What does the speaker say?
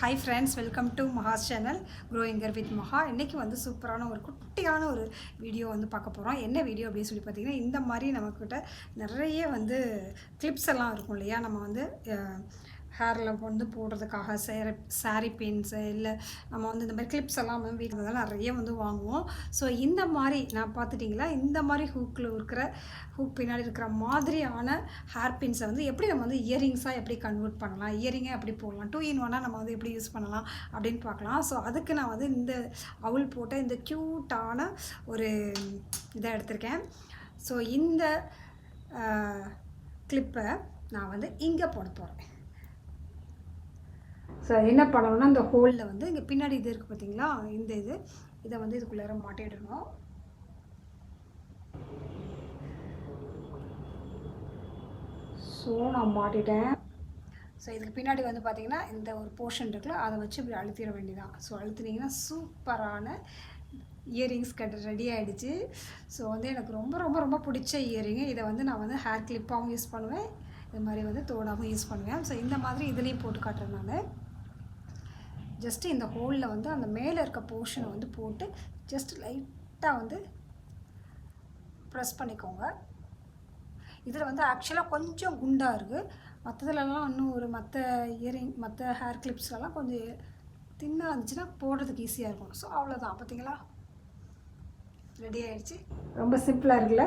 Hi friends, welcome to MAHA's channel Growing with MAHA. இன்னைக்கு வந்து சூப்பரான ஒரு குட்டியான ஒரு வீடியோ வந்து பார்க்க போறோம். என்ன வீடியோ அப்படினு சொல்லி பார்த்தீங்கன்னா, இந்த மாதிரி நமக்கிட்ட நிறைய வந்து கிளிப்ஸ் எல்லாம் இருக்கும் இல்லையா? நம்ம வந்து ஹேரில் வந்து போடுறதுக்காக saree pins இல்லை நம்ம வந்து இந்த மாதிரி கிளிப்ஸ் எல்லாம் வந்து வீட்டில் நிறைய வந்து வாங்குவோம். ஸோ இந்த மாதிரி நான் பார்த்துட்டிங்களா, இந்த மாதிரி ஹூக்கில் இருக்கிற ஹூக் பின்னாடி இருக்கிற மாதிரியான ஹேர் பின்ஸை வந்து எப்படி நம்ம வந்து இயரிங்ஸாக எப்படி கன்வெர்ட் பண்ணலாம், இயரிங்கை எப்படி போடலாம், 2 in 1 நம்ம வந்து எப்படி யூஸ் பண்ணலாம் அப்படின்னு பார்க்கலாம். ஸோ அதுக்கு நான் வந்து இந்த அவுல் போட்ட இந்த க்யூட்டான ஒரு இதை எடுத்திருக்கேன். ஸோ இந்த கிளிப்பை நான் வந்து இங்கே போட போகிறேன். ஸோ என்ன பண்ணணும்னா, இந்த ஹோலில் வந்து இங்கே பின்னாடி இது இருக்குது பார்த்தீங்களா, இந்த இதை வந்து இதுக்குள்ளார மாட்டிடணும். ஸோ நான் மாட்டிட்டேன். ஸோ இதுக்கு பின்னாடி வந்து பார்த்திங்கன்னா இந்த ஒரு போர்ஷன் இருக்குல்ல, அதை வச்சு இப்படி அழுத்திட வேண்டியதான். ஸோ அழுத்தினீங்கன்னா சூப்பரான இயரிங்ஸ் ரெடி ஆகிடுச்சு. ஸோ வந்து எனக்கு ரொம்ப ரொம்ப ரொம்ப பிடிச்ச இயரிங்கு. இதை வந்து நான் வந்து ஹேர் கிளிப்பாகவும் யூஸ் பண்ணுவேன், இது மாதிரி வந்து தோடாகவும் யூஸ் பண்ணுவேன். ஸோ இந்த மாதிரி இதுலேயும் போட்டு காட்டுறேன் நான். ஜஸ்ட்டு இந்த ஹோலில் வந்து அந்த மேலே இருக்க போர்ஷனை வந்து போட்டு ஜஸ்ட் லைட்டாக வந்து ப்ரெஸ் பண்ணிக்கோங்க. இதில் வந்து ஆக்சுவலாக கொஞ்சம் குண்டாக இருக்குது, மற்றதுலலாம் இன்னும் ஒரு மற்ற ஹேர் கிளிப்ஸ்லலாம் கொஞ்சம் தின்னாக இருந்துச்சுன்னா போடுறதுக்கு ஈஸியாக இருக்கும். ஸோ அவ்வளோதான், பார்த்தீங்களா, ரெடி ஆகிடுச்சு. ரொம்ப சிம்பிளாக இருக்குல்ல.